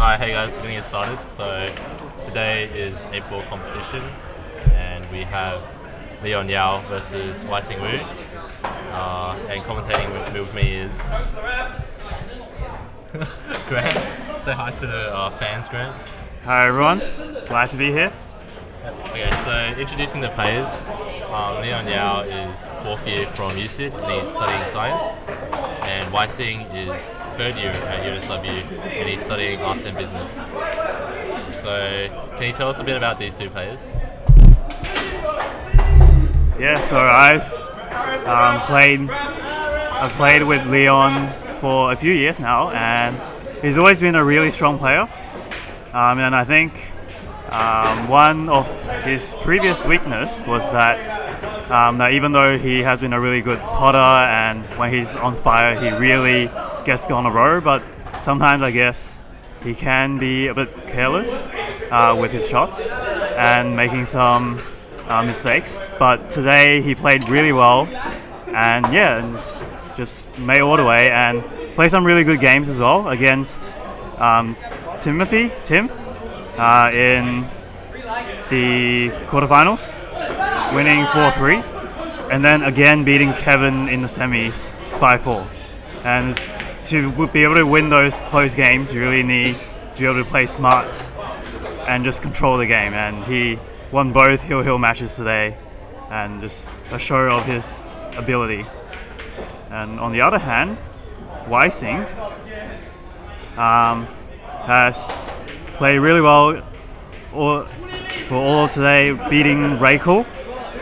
Alright, hey guys, we're gonna get started. So today is a ball competition, and we have Lian Yao versus Wai Sing Wu. And commentating with me is Grant. Say hi to the fans, Grant. Hi everyone, glad to be here. Okay, so introducing the players. Lian Yao is 4th year from USYD and he's studying science. And Wai Sing is 3rd year at UNSW and he's studying arts and business. So, can you tell us a bit about these two players? Yeah, so I've played with Leon for a few years now, and he's always been a really strong player. And I think one of his previous weakness was that even though he has been a really good potter and when he's on fire he really gets on a row, but sometimes I guess he can be a bit careless with his shots and making some mistakes. But today he played really well, and just made all the way and played some really good games as well against Tim in the quarterfinals, winning 4-3, and then again beating Kevin in the semis 5-4. And to be able to win those close games, you really need to be able to play smart and just control the game. And he won both hill matches today, and just a show of his ability. And on the other hand, Wai Sing has played really well for all today, beating Reiko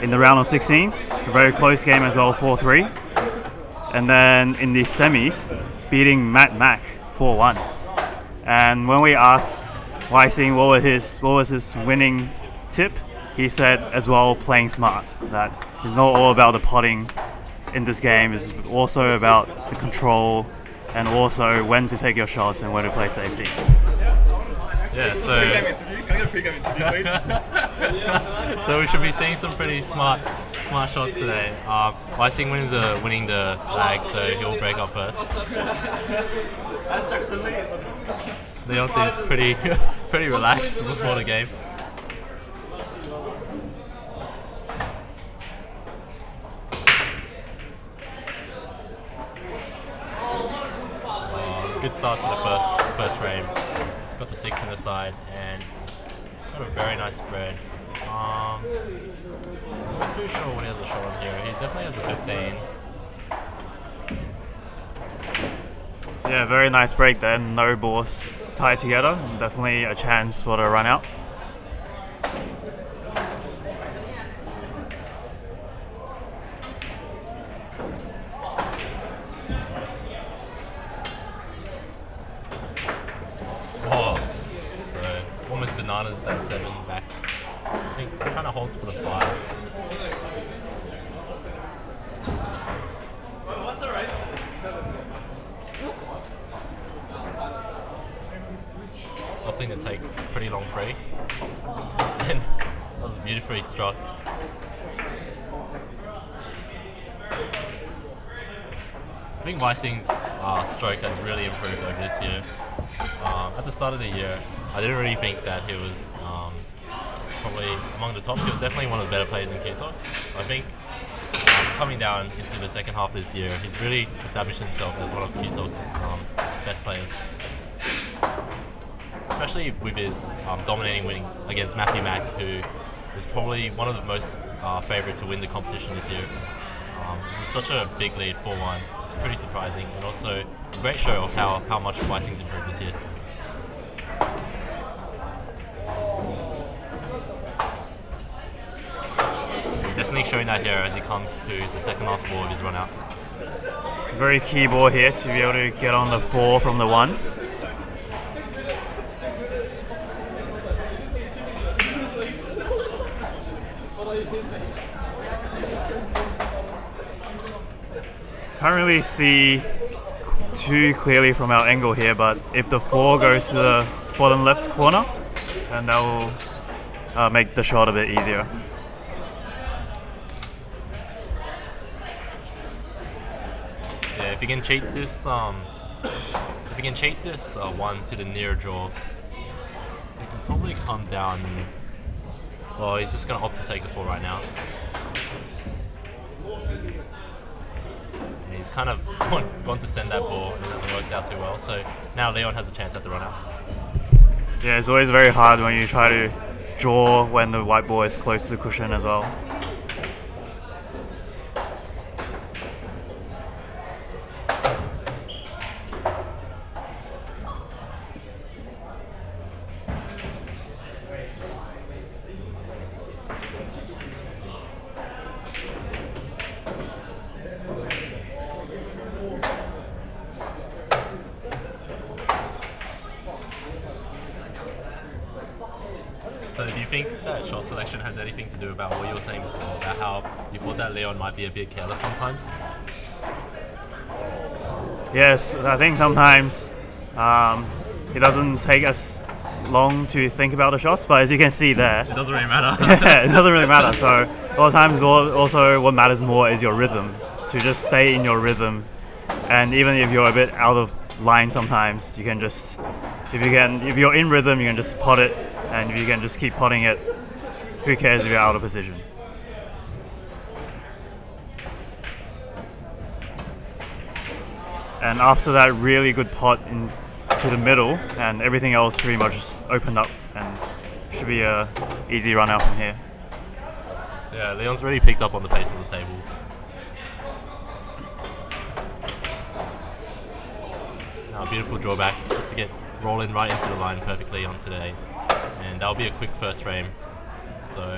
in the round of 16. A very close game as well, 4-3. And then in the semis, beating Matt Mack 4-1. And when we asked Wai Sing what was his winning tip, he said as well, playing smart. That it's not all about the potting in this game, it's also about the control and also when to take your shots and when to play safety. Yeah, so Can I get a pre-game interview, please? so we should be seeing some pretty smart shots today. Wai Sing winning the lag, so he'll break up first. Leon seems pretty pretty relaxed before the game. Good start to the first frame. Got the 6 in the side and got a very nice spread. Not too sure what he has a shot on here. He definitely has the 15. Yeah, very nice break there. No balls tied together. Definitely a chance for the run out. Oh, so almost bananas that 7 back. I think trying to hold for the 5. What's the race? Opting to take pretty long free. And that was beautifully struck. I think Wai Sing's stroke has really improved over this year. At the start of the year, I didn't really think that he was probably among the top. He was definitely one of the better players in CueSoc. I think coming down into the second half of this year, he's really established himself as one of CueSoc's best players. Especially with his dominating winning against Matthew Mack, who is probably one of the most favourites to win the competition this year. With such a big lead, 4-1, it's pretty surprising, and also a great show of how much Wai Sing's improved this year. He's definitely showing that here as he comes to the second last ball of his run out. Very key ball here to be able to get on the 4 from the 1. Can't really see too clearly from our angle here, but if the 4 goes to the bottom left corner, then that will make the shot a bit easier. Yeah, if you can cheat this if he can cheat this one to the near draw, he can probably come down. Well, he's just going to opt to take the 4 right now. And he's kind of gone to send that ball, and it hasn't worked out too well. So now Leon has a chance at the run out. Yeah, it's always very hard when you try to draw when the white ball is close to the cushion as well. So do you think that shot selection has anything to do about what you were saying before, about how you thought that Leon might be a bit careless sometimes? Yes, I think sometimes it doesn't take us long to think about the shots, but as you can see there, It doesn't really matter. yeah, it doesn't really matter. So a lot of times also what matters more is your rhythm, to just stay in your rhythm, and even if you're a bit out of line sometimes, you can just, if you're in rhythm, you can just pot it, and if you can just keep potting it, who cares if you're out of position. And after that really good pot into the middle, and everything else pretty much just opened up, and should be a easy run out from here. Yeah, Leon's already picked up on the pace of the table. Now, beautiful drawback, just to get rolling right into the line perfectly on today. And that'll be a quick first frame. So,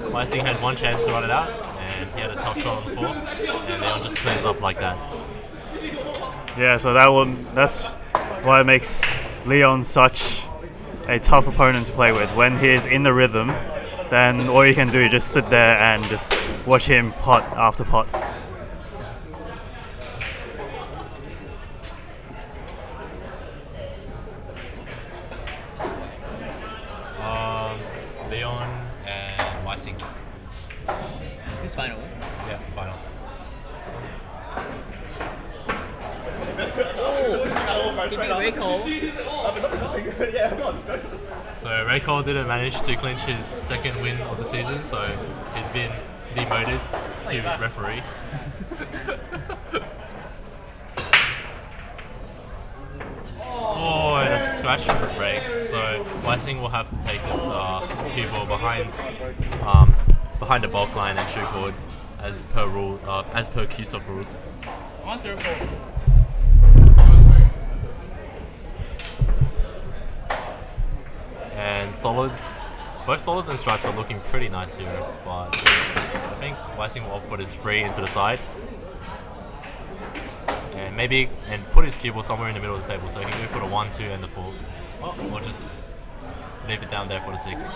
Wai Sing had one chance to run it out, and he had a tough shot on the 4, and Leon just clears up like that. Yeah, so that's why it makes Leon such a tough opponent to play with. When he's in the rhythm, then all you can do is just sit there and just watch him pot after pot. Leon and Wai Sing. This finals. Yeah, finals. Give me a recall. So Ray Cole didn't manage to clinch his second win of the season, so he's been demoted to referee. Oh, and a scratch from the break. So Wai Sing will have to take this cue ball behind the bulk line and shoot forward, as per CueSoc rules. 1-0-4. And solids, both solids and stripes are looking pretty nice here, but I think Wai Sing will opt for this free into the side. And put his cue ball somewhere in the middle of the table, so he can go for the 1, 2 and the 4. Or just leave it down there for the 6.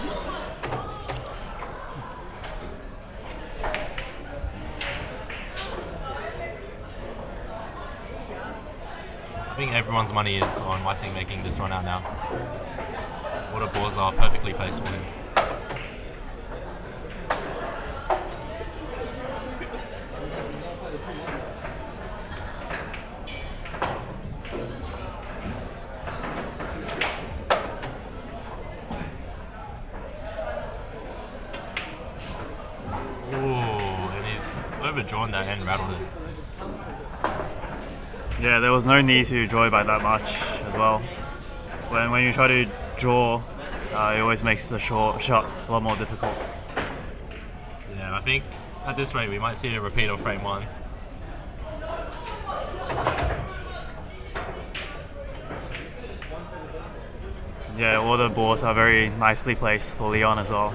I think everyone's money is on Wai Sing making this run out now. All the balls are perfectly placed for him. Overdrawn that and rattled it. Yeah, there was no need to draw by that much as well. When you try to draw, it always makes the shot a lot more difficult. Yeah, I think at this rate we might see a repeat of frame 1. Yeah, all the balls are very nicely placed for Leon as well.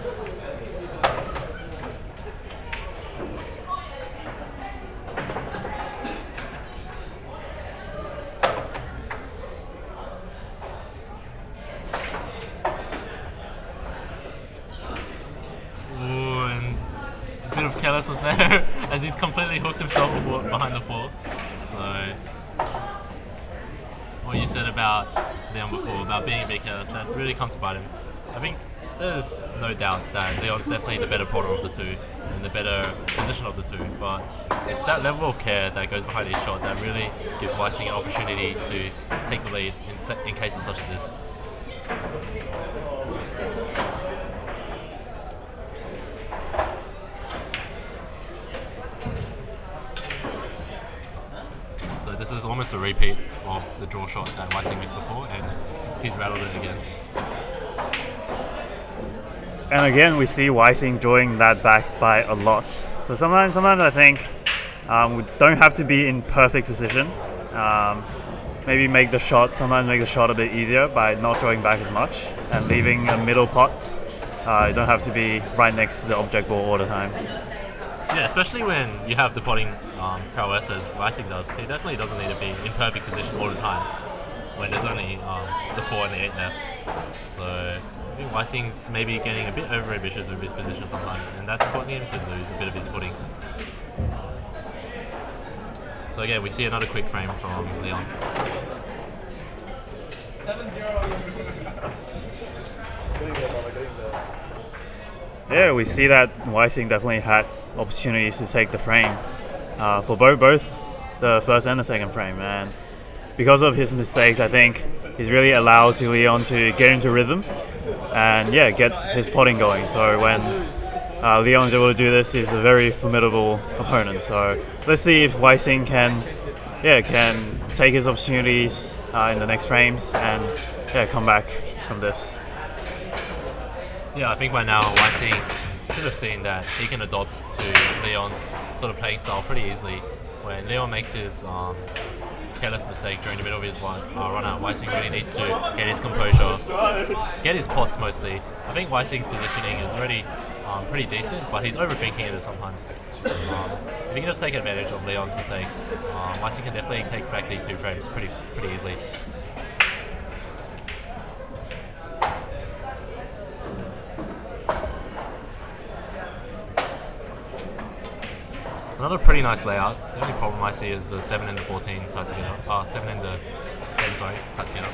Bit of carelessness there as he's completely hooked himself behind the 4. So what you said about Lian before, about being a bit careless, that's really come to bite him. I think there's no doubt that Leon's definitely the better potter of the two and the better position of the two, but it's that level of care that goes behind each shot that really gives Wai Sing an opportunity to take the lead in cases such as this. So this is almost a repeat of the draw shot that Wai Sing missed before, and he's rattled it again. And again, we see Wai Sing drawing that back by a lot. So sometimes I think we don't have to be in perfect position. Maybe sometimes make the shot a bit easier by not drawing back as much and leaving a middle pot. You don't have to be right next to the object ball all the time. Yeah, especially when you have the potting prowess as Wai Sing does. He definitely doesn't need to be in perfect position all the time when there's only the 4 and the 8 left. So I think Wai Sing's maybe getting a bit over ambitious with his position sometimes, and that's causing him to lose a bit of his footing. So again, we see another quick frame from Lian. 7-0. Yeah, we see that Wai Sing definitely had opportunities to take the frame for both the first and the second frame, and because of his mistakes, I think he's really allowed to Lian to get into rhythm and get his potting going. So when Lian's able to do this, he's a very formidable opponent. So let's see if Wai Sing can take his opportunities in the next frames and come back from this. Yeah, I think by now Wai Sing should have seen that he can adopt to Lian's sort of playing style pretty easily. When Lian makes his careless mistake during the middle of his run out, Wai Sing really needs to get his composure, get his pots mostly. I think Wai Sing's positioning is already pretty decent, but he's overthinking it sometimes. If he can just take advantage of Lian's mistakes, Wai Sing can definitely take back these 2 frames pretty easily. Another pretty nice layout. The only problem I see is the 7 and the 14 tied together. 7 and the 10, sorry, tied together.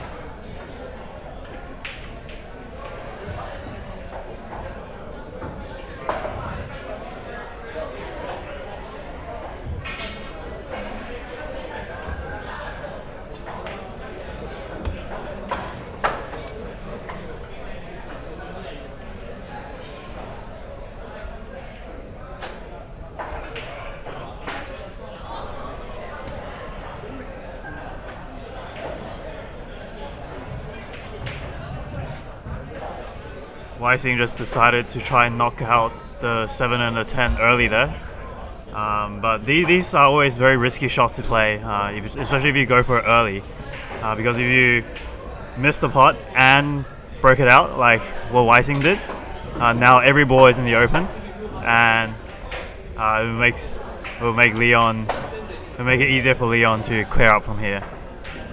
Wai Sing just decided to try and knock out the 7 and the 10 early there. But these are always very risky shots to play, especially if you go for it early. Because if you miss the pot and broke it out like what Wai Sing did, now every ball is in the open, and it will make it easier for Lian to clear up from here.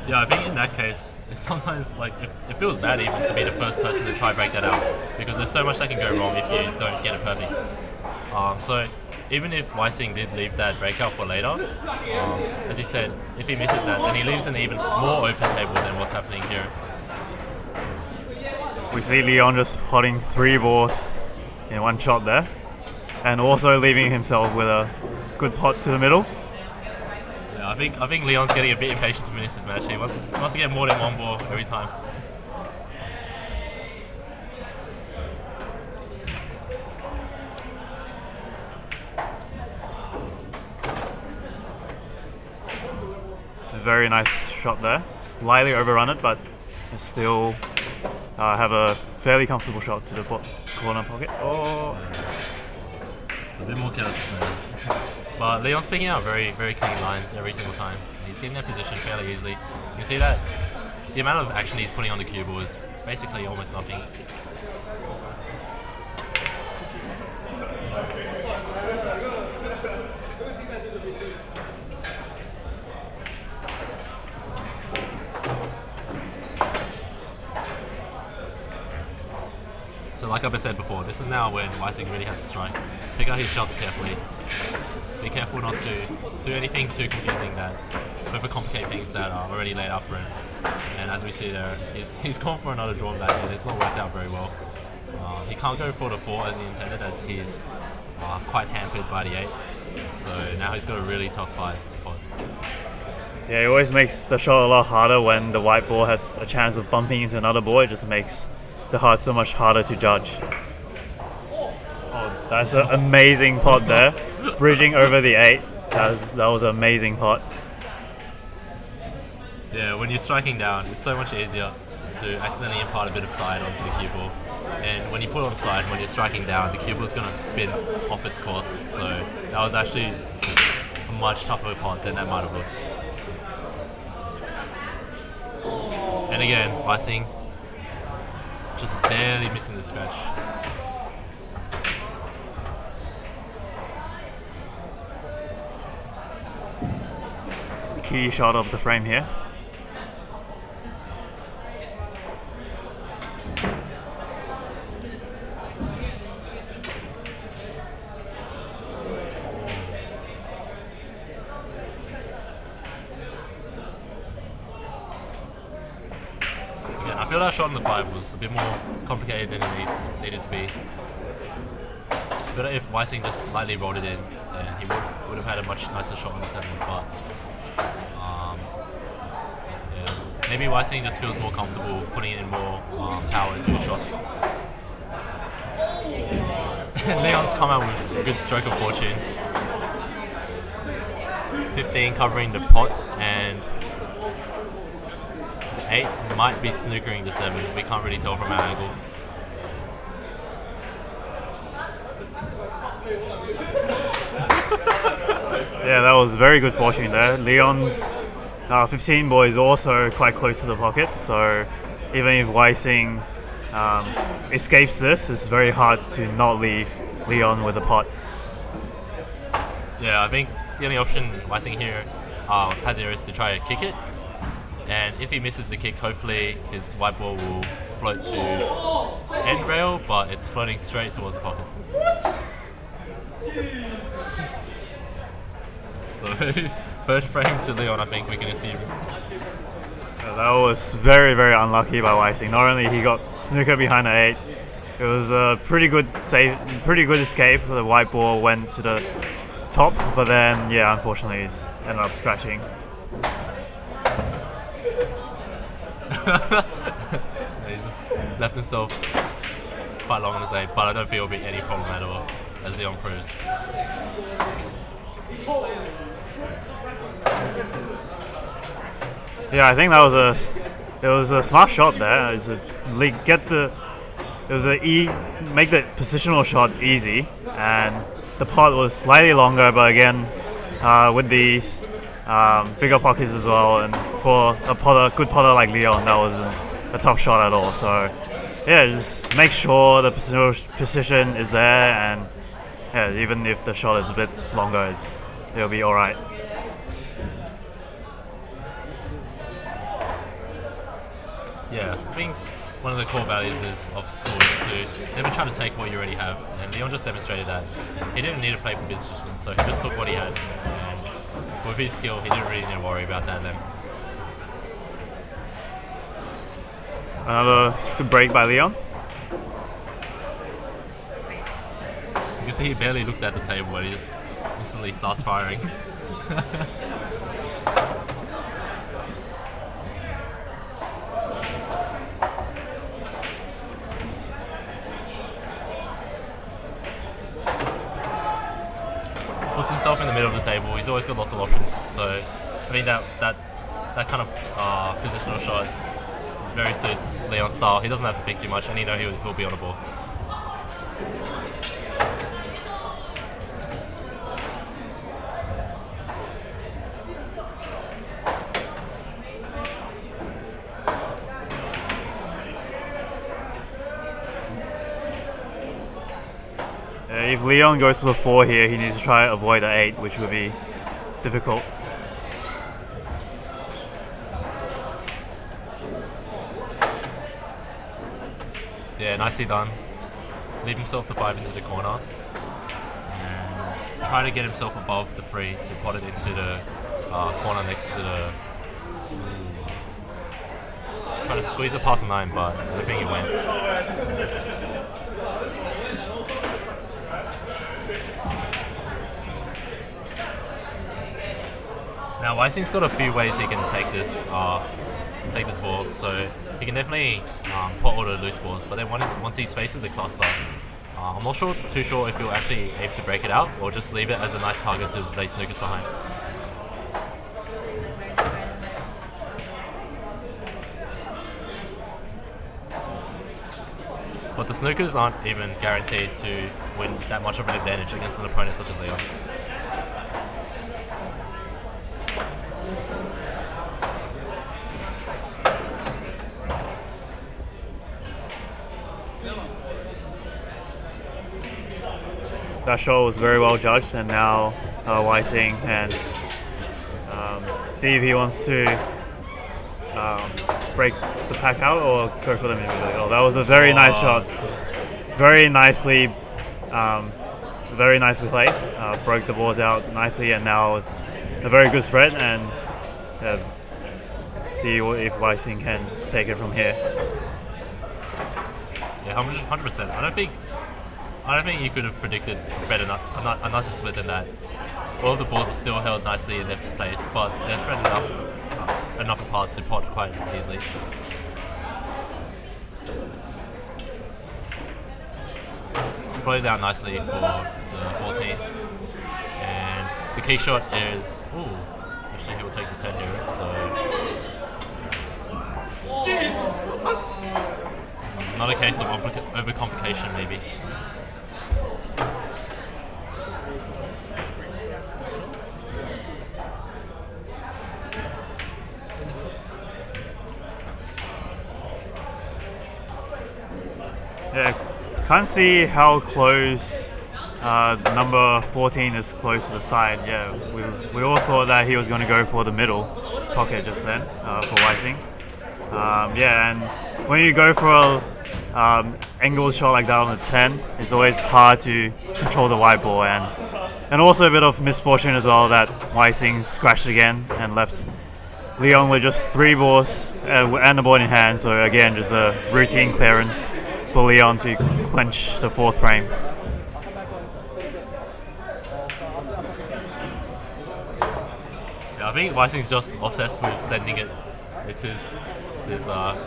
Yeah, I think in that case, it's sometimes it feels bad even to be the first person to try and break that out, because there's so much that can go wrong if you don't get it perfect. So even if Wai Sing did leave that breakout for later, as he said, if he misses that, then he leaves an even more open table than what's happening here. We see Lian just potting 3 balls in one shot there, and also leaving himself with a good pot to the middle. Yeah, I think Lian's getting a bit impatient to finish this match. He wants to get more than 1 ball every time. A very nice shot there. Slightly overrun it, but still have a fairly comfortable shot to the corner pocket. Oh. So a bit more carelessness there. But Leon's picking out very, very clean lines every single time. He's getting that position fairly easily. You can see that the amount of action he's putting on the cue ball is basically almost nothing. So like I've said before, this is now when Wai Sing really has to strike. Pick out his shots carefully. Be careful not to do anything too confusing that overcomplicate things that are already laid out for him. And as we see there, he's gone for another drawn back and it's not worked out very well. He can't go for the 4 as he intended, as he's quite hampered by the 8. So now he's got a really tough 5 to pot. Yeah, it always makes the shot a lot harder when the white ball has a chance of bumping into another ball. It just makes the heart so much harder to judge. Oh, that's an amazing pot there. Bridging over the 8. That was an amazing pot. Yeah, when you're striking down, it's so much easier to accidentally impart a bit of side onto the cue ball. And when you put it on side, when you're striking down, the cue ball is going to spin off its course. So that was actually a much tougher pot than that might have looked. And again, Wai Sing just barely missing the scratch. Key shot of the frame here. I feel that shot on the 5 was a bit more complicated than it needed to be. I feel that if Wai Sing just slightly rolled it in, then he would have had a much nicer shot on the 7. But yeah, maybe Wai Sing just feels more comfortable putting in more power into his shots. And Leon's come out with a good stroke of fortune. 15 covering the pot, and 8 might be snookering the 7. We can't really tell from our angle. Yeah, that was very good fortune there. Leon's 15 ball is also quite close to the pocket, so even if Wai Sing escapes this, it's very hard to not leave Lian with a pot. Yeah, I think the only option Wai Sing here has here is to try to kick it. And if he misses the kick, hopefully his white ball will float to end rail, but it's floating straight towards the pocket. So, first frame to Leon, I think we can assume. That was very, very unlucky by Wai Sing. Not only he got snooker behind the 8, it was a pretty good escape. The white ball went to the top, but then, yeah, unfortunately, he's ended up scratching. He's just left himself quite long on his 8, but I don't feel it'll be any problem at all as Leon proves. Yeah, I think that was a smart shot there. Make the positional shot easy, and the pot was slightly longer, but again, with these bigger pockets as well, and for a good potter like Lian, that wasn't a tough shot at all. So yeah, just make sure the position is there, and yeah, even if the shot is a bit longer, it'll be all right. Yeah, I think one of the core values of sport is to never try to take what you already have, and Leon just demonstrated that. He didn't need to play for position, so he just took what he had, and with his skill, he didn't really need to worry about that length. Another good break by Lian. You can see he barely looked at the table and he just instantly starts firing. Puts himself in the middle of the table. He's always got lots of options. So I mean that kind of positional shot is very suits Leon's style. He doesn't have to think too much, and you know he'll be on the ball. If Lian goes to the 4 here, he needs to try to avoid the 8, which would be difficult. Yeah, nicely done. Leave himself the 5 into the corner and try to get himself above the 3 to pot it into the corner next to the... Try to squeeze it past the 9, but I don't think it went. Now Wai Sing's got a few ways he can take this ball, so he can definitely put all the loose balls. But then once he faces the cluster, I'm not too sure if he'll actually aim to break it out or just leave it as a nice target to lay snookers behind. But the snookers aren't even guaranteed to win that much of an advantage against an opponent such as Lian. That shot was very well judged, and now Wai Sing can see if he wants to break the pack out or go for them individually. Oh, that was a very nice shot. Just very nicely played. Broke the balls out nicely, and now it's a very good spread. And see if Wai Sing can take it from here. Yeah, 100%. I don't think you could have predicted a nicer split than that. All of the balls are still held nicely in their place, but they're spread enough apart to pot quite easily. It's floated down nicely for the 14, and the key shot is actually he will take the 10 here. So Jesus! not a case of overcomplication maybe. Yeah, can't see how close number 14 is close to the side. Yeah, we all thought that he was going to go for the middle pocket just then for Wai Sing. Yeah, and when you go for a angled shot like that on the 10, it's always hard to control the white ball, and also a bit of misfortune as well that Wai Sing scratched again and left Lian with just 3 balls and the ball in hand. So again, just a routine clearance for Lian to clinch the 4th frame. Yeah, I think Wai Sing's just obsessed with sending it. It's his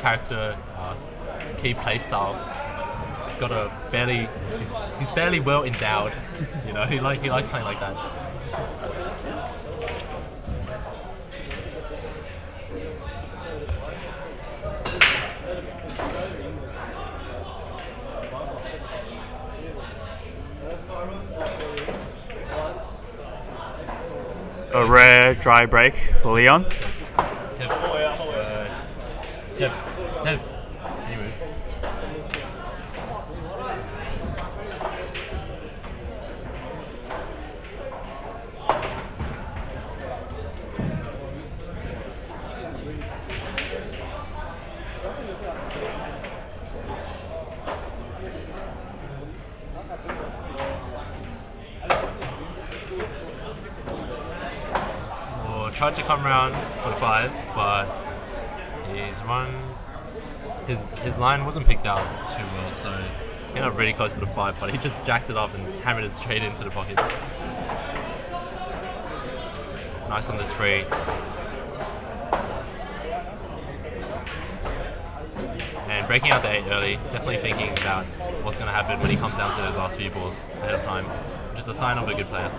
character key play style. He's got a he's fairly well endowed. You know, he likes playing like that. A rare dry break for Lian. Kev, you move. Tried to come around for the 5, but his line wasn't picked out too well, so he ended up really close to the 5, but he just jacked it up and hammered it straight into the pocket. Nice on this free. And breaking out the 8 early, definitely thinking about what's going to happen when he comes down to those last few balls ahead of time. Just a sign of a good player.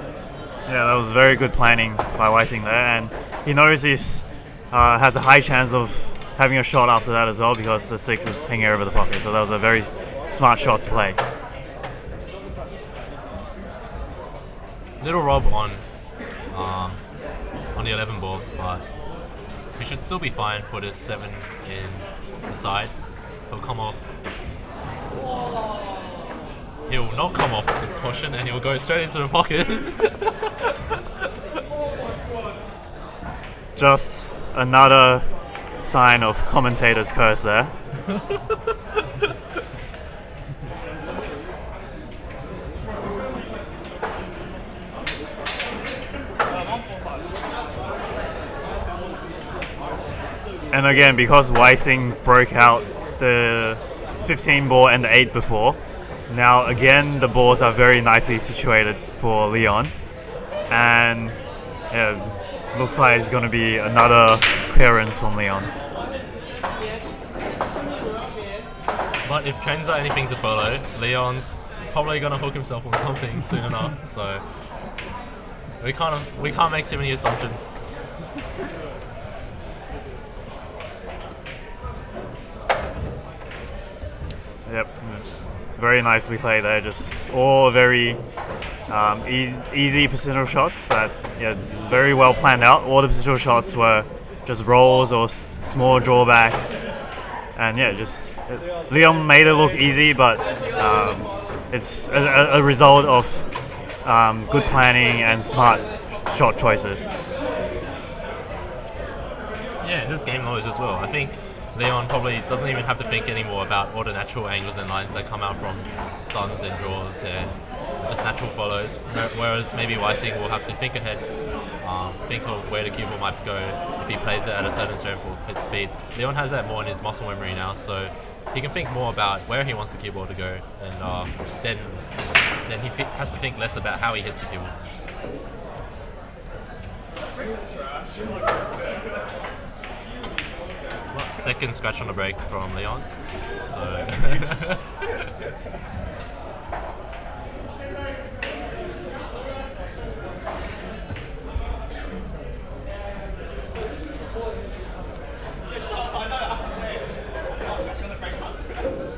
Yeah, that was very good planning by Wai Sing there, and he knows he has a high chance of having a shot after that as well because the 6 is hanging over the pocket. So that was a very smart shot to play. Little rob on the 11 ball, but we should still be fine for this 7 in the side. He'll come off. He'll not come off the cushion and he'll go straight into the pocket. Just another sign of commentator's curse there. And again, because Wai Sing broke out the 15 ball and the 8 before, now again the balls are very nicely situated for Lian, and yeah, looks like it's going to be another clearance from Lian. But if trends are anything to follow, Leon's probably gonna hook himself on something soon enough. So we can't make too many assumptions. Yep, very nicely played there. Just all very easy positional shots that very well planned out. All the positional shots were just rolls or small drawbacks, and just Lian made it look easy, but it's a result of good planning and smart shot choices. Yeah, just game knowledge as well. I think Lian probably doesn't even have to think anymore about all the natural angles and lines that come out from stuns and draws and just natural follows. Whereas maybe Wai Sing will have to think ahead, think of where the cue ball might go if he plays it at a certain strength or pitch speed. Lian has that more in his muscle memory now, so he can think more about where he wants the cue ball to go, and then he has to think less about how he hits the cue ball. Well, second scratch on the break from Lian, so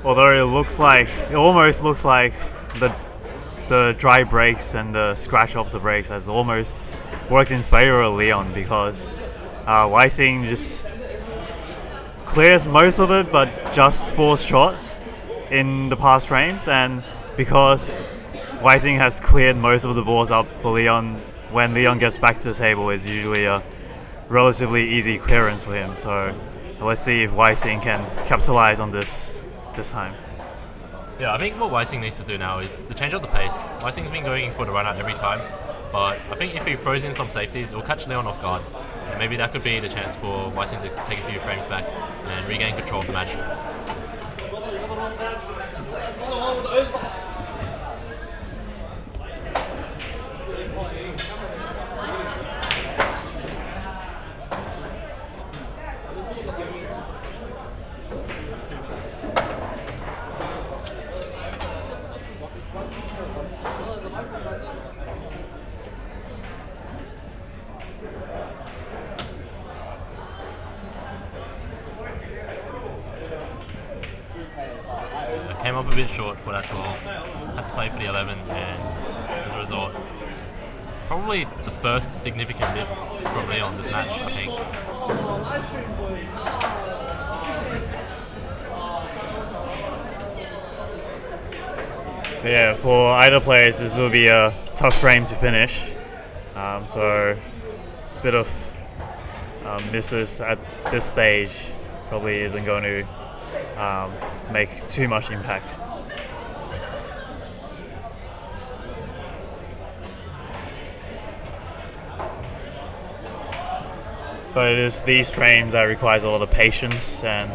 although it almost looks like the dry breaks and the scratch off the breaks has almost worked in favor of Lian, because Wai Sing just clears most of it, but just 4 shots in the past frames, and because Wai Sing has cleared most of the balls up for Lian, when Lian gets back to the table, it's usually a relatively easy clearance for him. So let's see if Wai Sing can capitalize on this time. Yeah, I think what Wai Sing needs to do now is to change up the pace. Wai Sing's been going for the run out every time, but I think if he throws in some safeties, it'll catch Lian off guard. And maybe that could be the chance for Wai Sing to take a few frames back and regain control of the match. Came up a bit short for that 12. Had to play for the 11, and as a result, probably the first significant miss from Lian this match, I think. Yeah, for either players, this will be a tough frame to finish. So, a bit of misses at this stage probably isn't going to make too much impact. But it is these frames that requires a lot of patience, and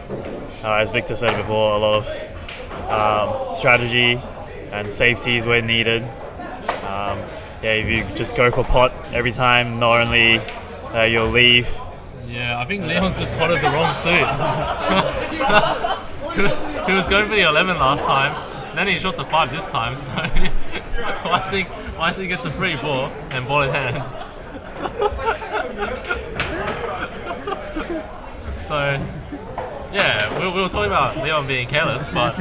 as Victor said before, a lot of strategy and safeties where needed. If you just go for pot every time, not only you'll leave. Yeah, I think Leon's just spotted the wrong suit. He was going for the 11 last time, and then he shot the 5 this time, so Wai Sing gets a free ball and ball in hand. So, yeah, we were talking about Lian being careless, but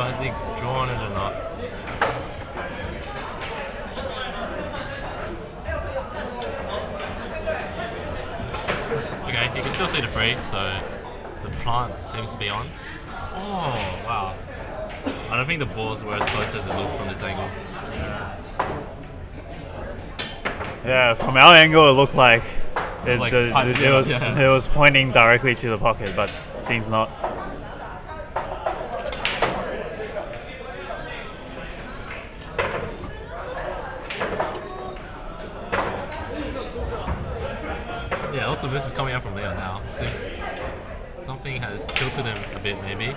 has he drawn it enough? Okay, you can still see the free, so the plant seems to be on. Oh, wow. I don't think the balls were as close as it looked from this angle. Yeah, from our angle it looked like it it was pointing directly to the pocket, but it seems not. Yeah, lots of misses coming out from Lian now. Seems something has tilted him a bit, maybe.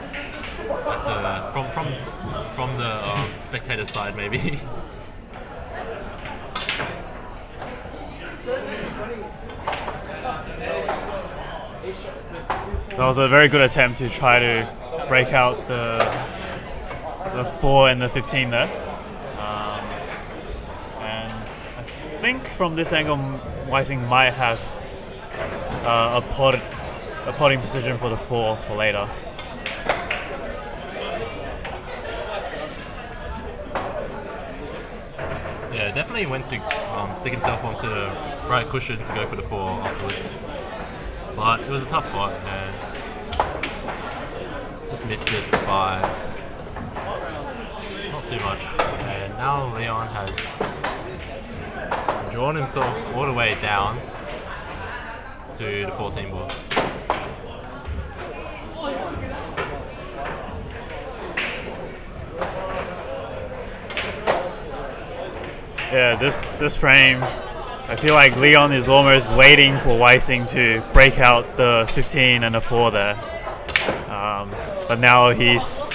At the, from the spectator side, maybe. That was a very good attempt to try to break out the 4 and the 15 there. And I think from this angle, Wai Sing might have a potting position for the 4 for later. Yeah, definitely went to stick himself onto the right cushion to go for the 4 afterwards. But it was a tough pot and just missed it by not too much. And now Lian has drawn himself all the way down to the 14 ball. Yeah, this frame, I feel like Lian is almost waiting for Wai Sing to break out the 15 and the 4 there. But now he's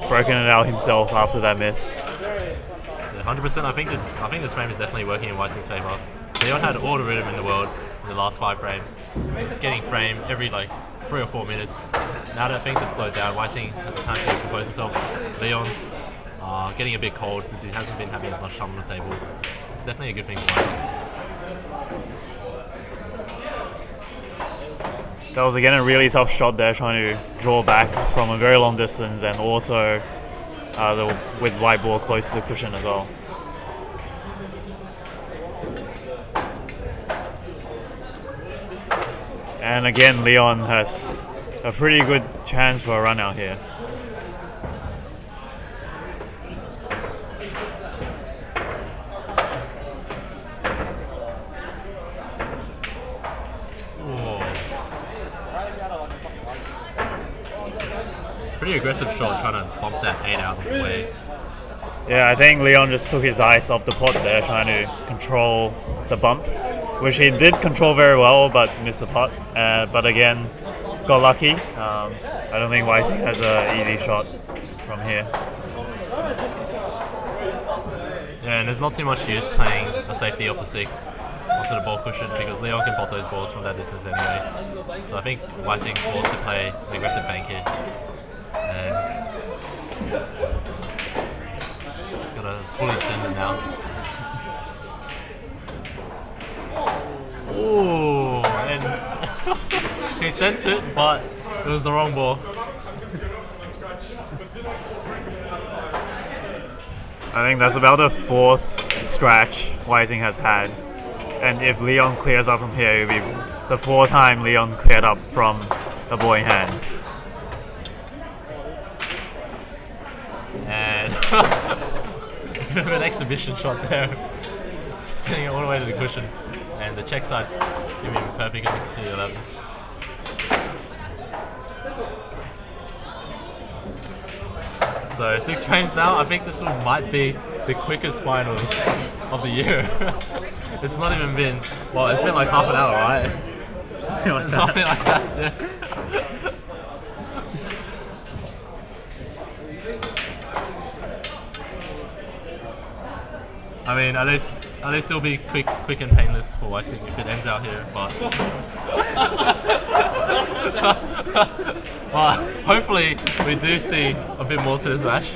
broken it out himself after that miss. Yeah, 100%. I think this frame is definitely working in Wai Sing's favor. Lian had all the rhythm in the world in the last 5 frames. He's getting frame every like 3 or 4 minutes. Now that things have slowed down, Wai Sing has the time to compose himself. Lian's getting a bit cold since he hasn't been having as much time on the table. It's definitely a good thing for Wai Sing. That was again a really tough shot there, trying to draw back from a very long distance and also with white ball close to the cushion as well. And again, Lian has a pretty good chance for a run out here. Pretty aggressive shot, trying to bump that 8 out of the way. Yeah, I think Lian just took his eyes off the pot there, trying to control the bump, which he did control very well, but missed the pot. But again, got lucky. I don't think Wai Sing has an easy shot from here. Yeah, and there's not too much use playing a safety off the 6 onto the ball cushion because Lian can pot those balls from that distance anyway. So I think Wai Sing's forced to play an aggressive bank here. And he's got to fully send it now. Ooh, and he sent it, but it was the wrong ball. I think that's about the 4th scratch Wai Sing has had. And if Lian clears up from here, it'll be the 4th time Lian cleared up from the ball in hand. And a bit of an exhibition shot there, spinning it all the way to the cushion, and the check side giving him a perfect into 2-11. So 6 frames now. I think this one might be the quickest finals of the year. It's not even been, well, it's been like half an hour, right? Something like that, yeah. I mean, at least it'll be quick and painless for Wai Sing if it ends out here. But well, hopefully we do see a bit more to this match.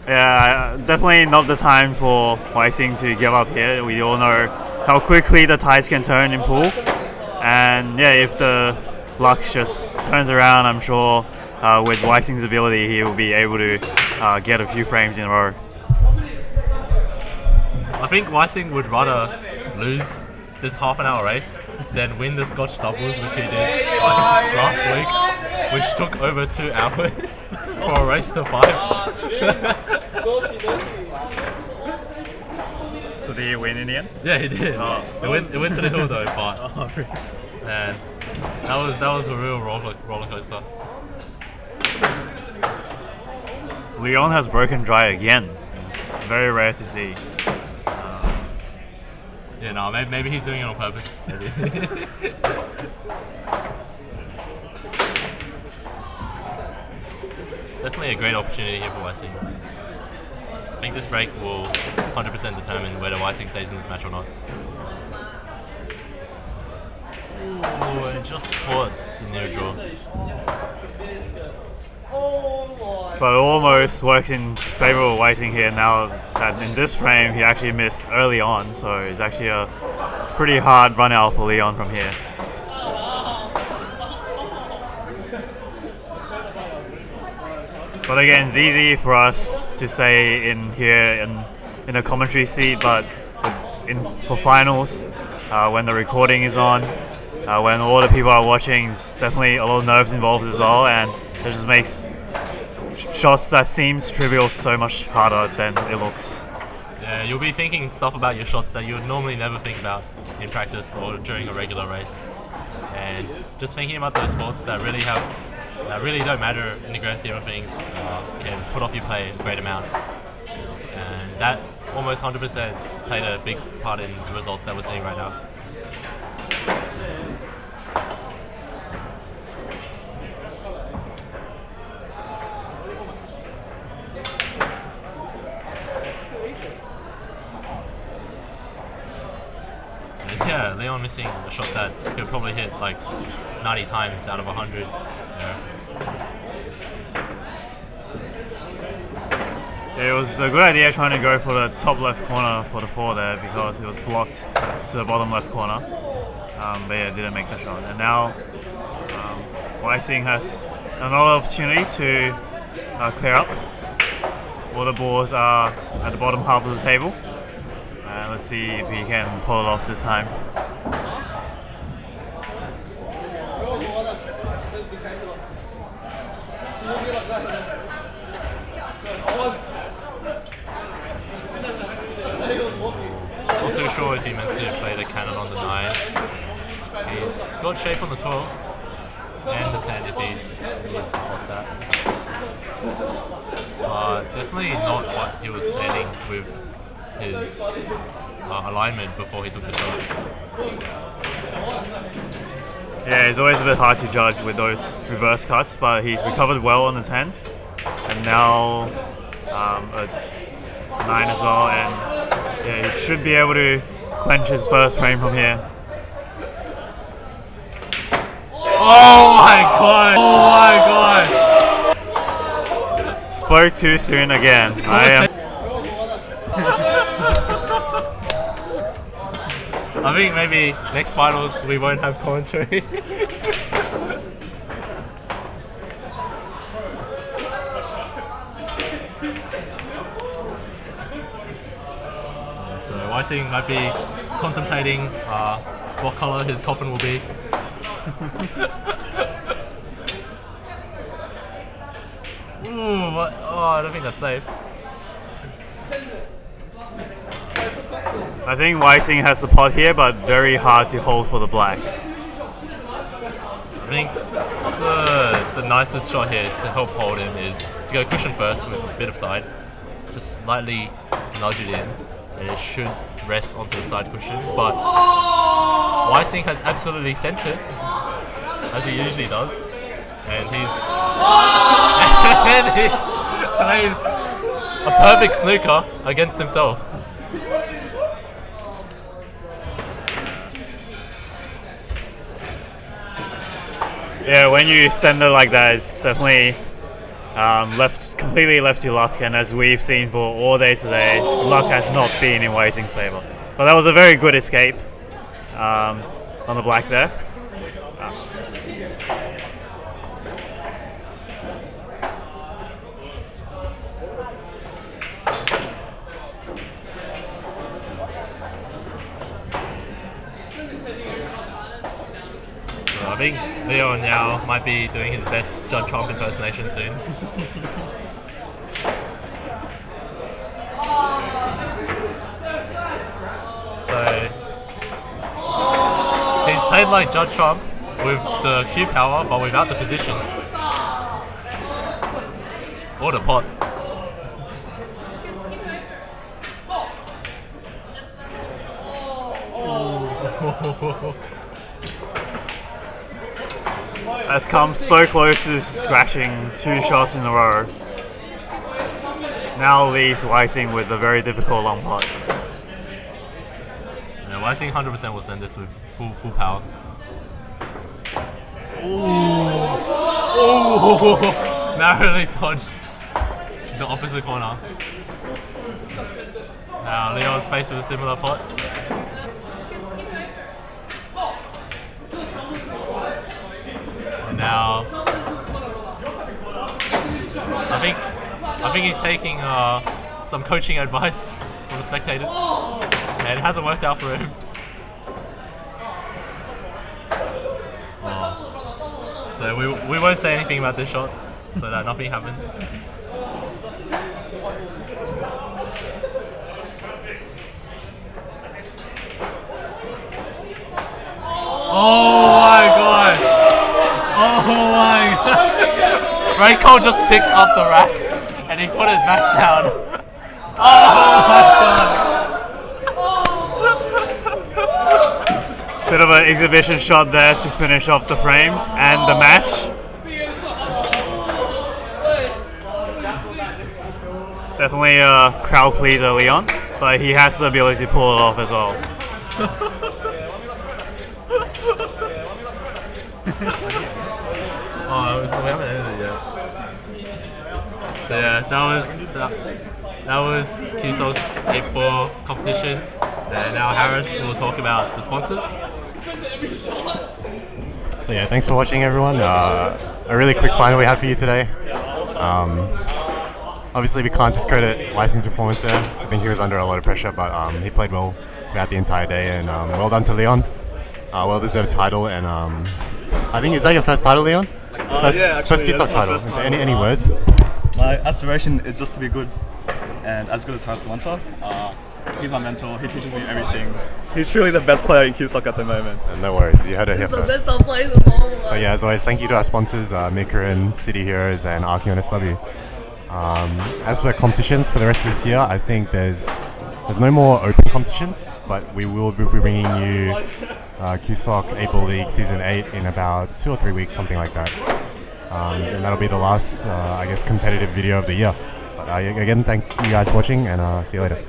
Yeah, definitely not the time for Wai Sing to give up here. We all know how quickly the tides can turn in pool. And yeah, if the luck just turns around, I'm sure with Wai Sing's ability, he will be able to get a few frames in a row. I think Wai Sing would rather lose this half an hour race than win the Scotch doubles, which he did like last week, which took over 2 hours for a race to 5. So did he win in the end? Yeah, he did. It went to the hill though, but man, that was a real roller coaster. Lian has broken dry again. is very rare to see. Yeah, no, maybe he's doing it on purpose. Maybe. Definitely a great opportunity here for Wai Sing. I think this break will 100% determine whether Wai Sing stays in this match or not. Ooh, and just caught the near draw. But it almost works in favor of Wai Sing here now that in this frame he actually missed early on, so it's actually a pretty hard run out for Lian from here. But again, it's easy for us to say in here in a commentary seat, but for finals, when the recording is on, when all the people are watching, there's definitely a lot of nerves involved as well, and it just makes shots that seems trivial so much harder than it looks. Yeah, you'll be thinking stuff about your shots that you would normally never think about in practice or during a regular race, and just thinking about those faults that really don't matter in the grand scheme of things can put off your play a great amount, and that almost 100% played a big part in the results that we're seeing right now. Yeah, Lian missing a shot that he'll probably hit like 90 times out of 100. Yeah. It was a good idea trying to go for the top left corner for the 4 there because it was blocked to the bottom left corner. But yeah, didn't make the shot. And now Wai Sing has another opportunity to clear up. All the balls are at the bottom half of the table. Let's see if he can pull it off this time. Not too sure if he meant to play the cannon on the 9. He's got shape on the 12 and the 10 if he needs to spot that. But definitely not what he was planning with his alignment before he took the shot. Yeah, it's always a bit hard to judge with those reverse cuts, but he's recovered well on the 10, and now a 9 as well, and yeah, he should be able to clench his first frame from here. Oh my god! Oh my god! Spoke too soon again. I think maybe next finals we won't have commentary. So Wai Sing might be contemplating what color his coffin will be. Ooh, what? Oh, I don't think that's safe. I think Wai Sing has the pot here, but very hard to hold for the black. I think the nicest shot here to help hold him is to go cushion first with a bit of side. Just slightly nudge it in, and it should rest onto the side cushion. But Wai Sing has absolutely sent it, as he usually does. And he's played a perfect snooker against himself. Yeah, when you send it like that, it's definitely completely left to luck. And as we've seen for all day today, luck has not been in Wai Sing's favor. But that was a very good escape on the black there. I think Lian now might be doing his best Judd Trump impersonation soon. So he's played like Judd Trump with the Q power but without the position. Or the pot. Has come so close to scratching 2 shots in a row. Now leaves Wai Sing with a very difficult long pot. Yeah, Wai Sing 100% will send this with full power. Ooh! Narrowly dodged the opposite corner. Now Leon's faced with a similar pot. And now I think he's taking some coaching advice from the spectators, and it hasn't worked out for him. Oh. So we won't say anything about this shot, so that nothing happens. Oh my god! Oh my god! Ray Cole just picked up the rack and he put it back down. Oh my god! Bit of an exhibition shot there to finish off the frame and the match. Definitely a crowd pleaser, Leon, but he has the ability to pull it off as well. Oh, we haven't ended it yet. So yeah, that was CueSoc's April competition. And now Harris will talk about the sponsors. So yeah, thanks for watching, everyone. A really quick final we had for you today. Obviously, we can't discredit Wai Sing's performance there. I think he was under a lot of pressure, but he played well throughout the entire day. And well done to Leon. Well-deserved title. And I think, is that your first title, Leon? First CueSoc title. Any words? My aspiration is just to be good and as good as Harris Lewanta. He's my mentor. He teaches me everything. He's truly the best player in CueSoc at the moment. No worries, you heard it here first. So yeah, as always, thank you to our sponsors, Mikarin, City Heroes, and UNSW. As for competitions for the rest of this year, I think there's no more open competitions, but we will be bringing you CueSoc April League Season 8 in about 2 or 3 weeks, something like that. And that'll be the last, I guess, competitive video of the year. But again, thank you guys for watching, and see you later.